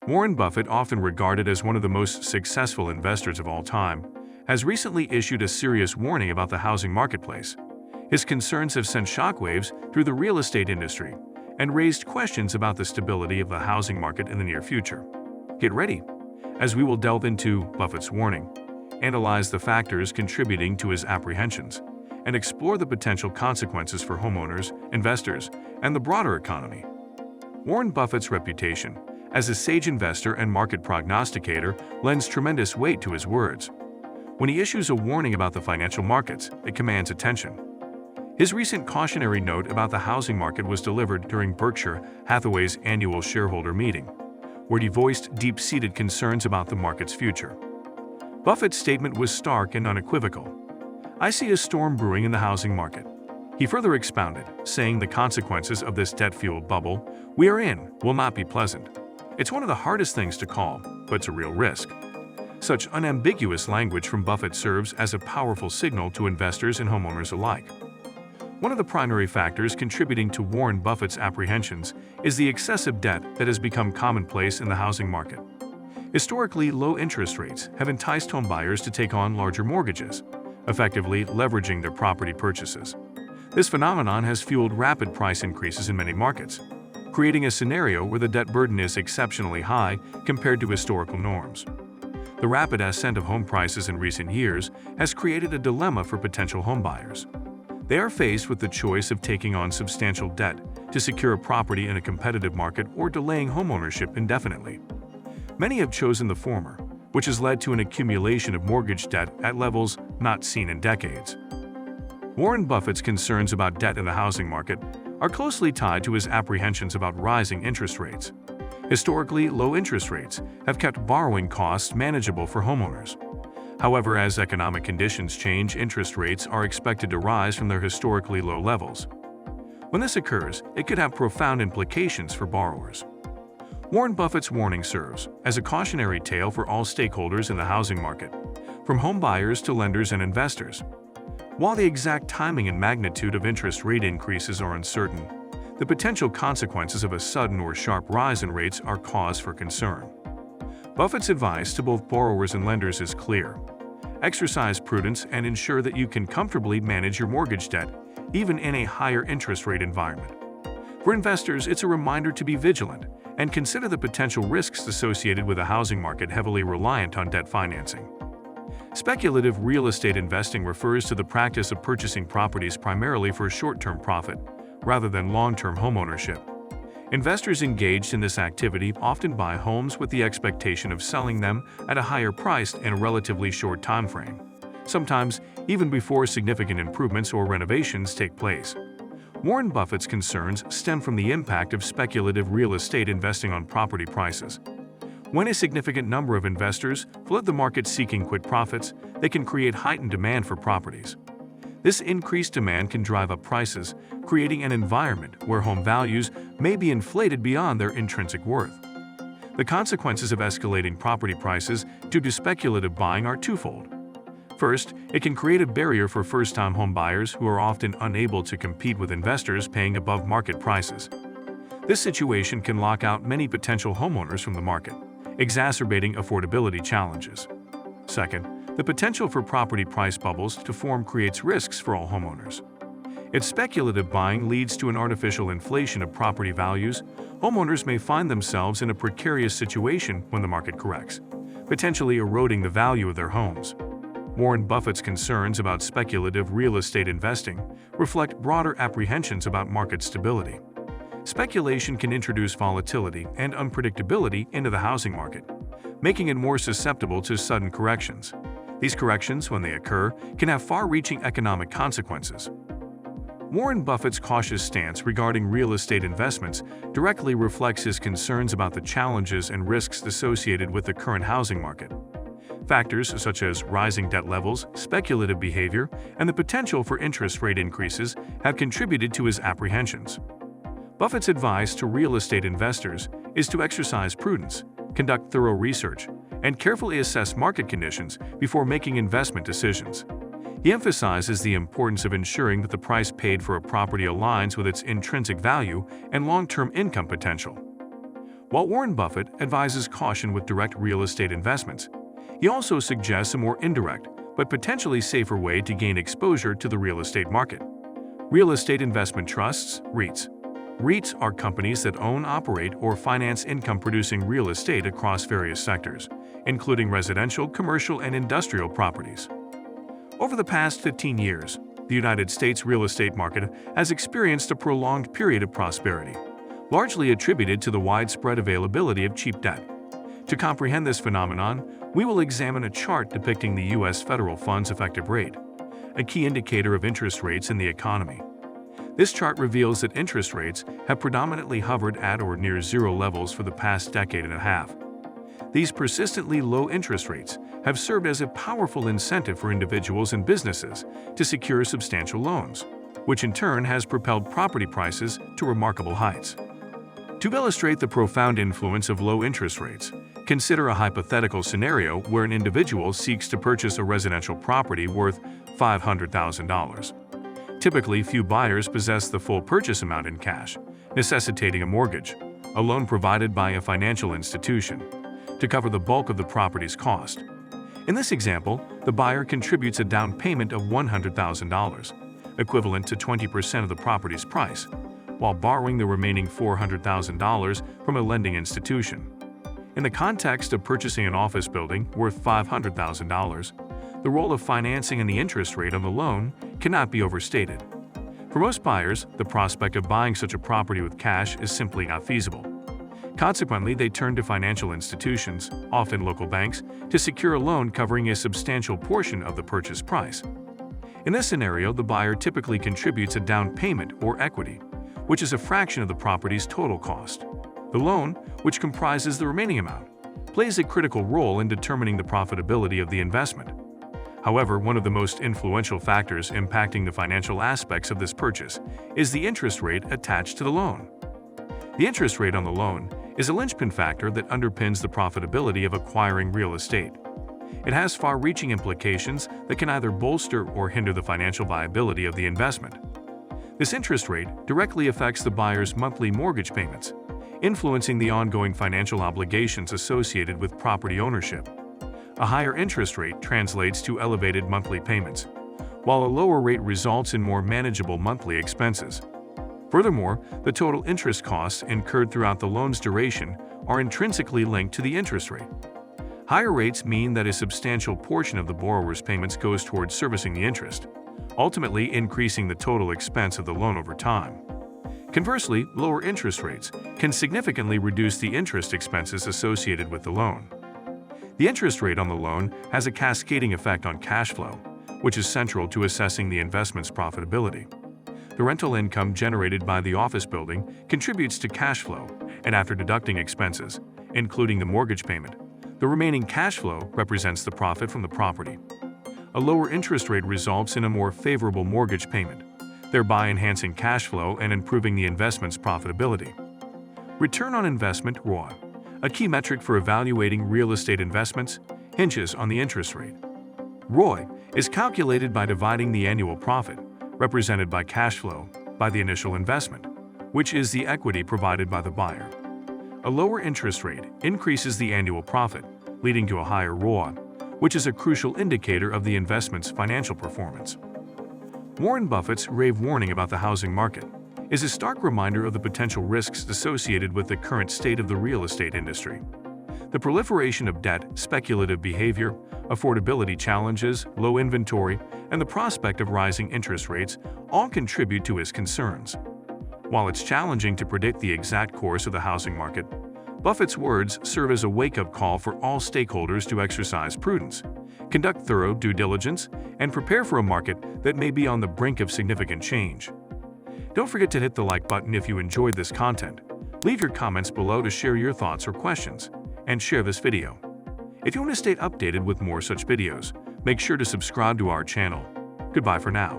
Warren Buffett, often regarded as one of the most successful investors of all time, has recently issued a serious warning about the housing marketplace. His concerns have sent shockwaves through the real estate industry and raised questions about the stability of the housing market in the near future. Get ready, as we will delve into Buffett's warning, analyze the factors contributing to his apprehensions, and explore the potential consequences for homeowners, investors, and the broader economy. Warren Buffett's reputation as a sage investor and market prognosticator lends tremendous weight to his words. When he issues a warning about the financial markets, it commands attention. His recent cautionary note about the housing market was delivered during Berkshire Hathaway's annual shareholder meeting, where he voiced deep-seated concerns about the market's future. Buffett's statement was stark and unequivocal. "I see a storm brewing in the housing market." He further expounded, saying the consequences of this debt-fueled bubble we are in will not be pleasant. It's one of the hardest things to call, but it's a real risk. Such unambiguous language from Buffett serves as a powerful signal to investors and homeowners alike. One of the primary factors contributing to Warren Buffett's apprehensions is the excessive debt that has become commonplace in the housing market. Historically, low interest rates have enticed homebuyers to take on larger mortgages, effectively leveraging their property purchases. This phenomenon has fueled rapid price increases in many markets, creating a scenario where the debt burden is exceptionally high compared to historical norms. The rapid ascent of home prices in recent years has created a dilemma for potential homebuyers. They are faced with the choice of taking on substantial debt to secure a property in a competitive market or delaying homeownership indefinitely. Many have chosen the former, which has led to an accumulation of mortgage debt at levels not seen in decades. Warren Buffett's concerns about debt in the housing market are closely tied to his apprehensions about rising interest rates. Historically, low interest rates have kept borrowing costs manageable for homeowners. However, as economic conditions change, interest rates are expected to rise from their historically low levels. When this occurs, it could have profound implications for borrowers. Warren Buffett's warning serves as a cautionary tale for all stakeholders in the housing market, from home buyers to lenders and investors. While the exact timing and magnitude of interest rate increases are uncertain, the potential consequences of a sudden or sharp rise in rates are cause for concern. Buffett's advice to both borrowers and lenders is clear. Exercise prudence and ensure that you can comfortably manage your mortgage debt, even in a higher interest rate environment. For investors, it's a reminder to be vigilant and consider the potential risks associated with a housing market heavily reliant on debt financing. Speculative real estate investing refers to the practice of purchasing properties primarily for short-term profit, rather than long-term homeownership. Investors engaged in this activity often buy homes with the expectation of selling them at a higher price in a relatively short time frame, sometimes even before significant improvements or renovations take place. Warren Buffett's concerns stem from the impact of speculative real estate investing on property prices. When a significant number of investors flood the market seeking quick profits, they can create heightened demand for properties. This increased demand can drive up prices, creating an environment where home values may be inflated beyond their intrinsic worth. The consequences of escalating property prices due to speculative buying are twofold. First, it can create a barrier for first-time home buyers who are often unable to compete with investors paying above market prices. This situation can lock out many potential homeowners from the market, exacerbating affordability challenges. Second, the potential for property price bubbles to form creates risks for all homeowners. If speculative buying leads to an artificial inflation of property values, homeowners may find themselves in a precarious situation when the market corrects, potentially eroding the value of their homes. Warren Buffett's concerns about speculative real estate investing reflect broader apprehensions about market stability. Speculation can introduce volatility and unpredictability into the housing market, making it more susceptible to sudden corrections. These corrections, when they occur, can have far-reaching economic consequences. Warren Buffett's cautious stance regarding real estate investments directly reflects his concerns about the challenges and risks associated with the current housing market. Factors such as rising debt levels, speculative behavior, and the potential for interest rate increases have contributed to his apprehensions. Buffett's advice to real estate investors is to exercise prudence, conduct thorough research, and carefully assess market conditions before making investment decisions. He emphasizes the importance of ensuring that the price paid for a property aligns with its intrinsic value and long-term income potential. While Warren Buffett advises caution with direct real estate investments, he also suggests a more indirect but potentially safer way to gain exposure to the real estate market. Real estate investment trusts, REITs. REITs are companies that own, operate, or finance income-producing real estate across various sectors, including residential, commercial, and industrial properties. Over the past 15 years, the United States real estate market has experienced a prolonged period of prosperity, largely attributed to the widespread availability of cheap debt. To comprehend this phenomenon, we will examine a chart depicting the U.S. federal funds effective rate, a key indicator of interest rates in the economy. This chart reveals that interest rates have predominantly hovered at or near zero levels for the past decade and a half. These persistently low interest rates have served as a powerful incentive for individuals and businesses to secure substantial loans, which in turn has propelled property prices to remarkable heights. To illustrate the profound influence of low interest rates, consider a hypothetical scenario where an individual seeks to purchase a residential property worth $500,000. Typically, few buyers possess the full purchase amount in cash, necessitating a mortgage, a loan provided by a financial institution, to cover the bulk of the property's cost. In this example, the buyer contributes a down payment of $100,000, equivalent to 20% of the property's price, while borrowing the remaining $400,000 from a lending institution. In the context of purchasing an office building worth $500,000, the role of financing and the interest rate on the loan cannot be overstated. For most buyers, the prospect of buying such a property with cash is simply not feasible. Consequently, they turn to financial institutions, often local banks, to secure a loan covering a substantial portion of the purchase price. In this scenario, the buyer typically contributes a down payment or equity, which is a fraction of the property's total cost. The loan, which comprises the remaining amount, plays a critical role in determining the profitability of the investment. However, one of the most influential factors impacting the financial aspects of this purchase is the interest rate attached to the loan. The interest rate on the loan is a linchpin factor that underpins the profitability of acquiring real estate. It has far-reaching implications that can either bolster or hinder the financial viability of the investment. This interest rate directly affects the buyer's monthly mortgage payments, influencing the ongoing financial obligations associated with property ownership. A higher interest rate translates to elevated monthly payments, while a lower rate results in more manageable monthly expenses. Furthermore, the total interest costs incurred throughout the loan's duration are intrinsically linked to the interest rate. Higher rates mean that a substantial portion of the borrower's payments goes towards servicing the interest, ultimately increasing the total expense of the loan over time. Conversely, lower interest rates can significantly reduce the interest expenses associated with the loan. The interest rate on the loan has a cascading effect on cash flow, which is central to assessing the investment's profitability. The rental income generated by the office building contributes to cash flow, and after deducting expenses, including the mortgage payment, the remaining cash flow represents the profit from the property. A lower interest rate results in a more favorable mortgage payment, thereby enhancing cash flow and improving the investment's profitability. Return on investment (ROI), a key metric for evaluating real estate investments, hinges on the interest rate. ROI is calculated by dividing the annual profit, represented by cash flow, by the initial investment, which is the equity provided by the buyer. A lower interest rate increases the annual profit, leading to a higher ROI, which is a crucial indicator of the investment's financial performance. Warren Buffett's rave warning about the housing market is a stark reminder of the potential risks associated with the current state of the real estate industry. The proliferation of debt, speculative behavior, affordability challenges, low inventory, and the prospect of rising interest rates all contribute to his concerns. While it's challenging to predict the exact course of the housing market, Buffett's words serve as a wake-up call for all stakeholders to exercise prudence, conduct thorough due diligence, and prepare for a market that may be on the brink of significant change. Don't forget to hit the like button if you enjoyed this content. Leave your comments below to share your thoughts or questions, and share this video. If you want to stay updated with more such videos, make sure to subscribe to our channel. Goodbye for now.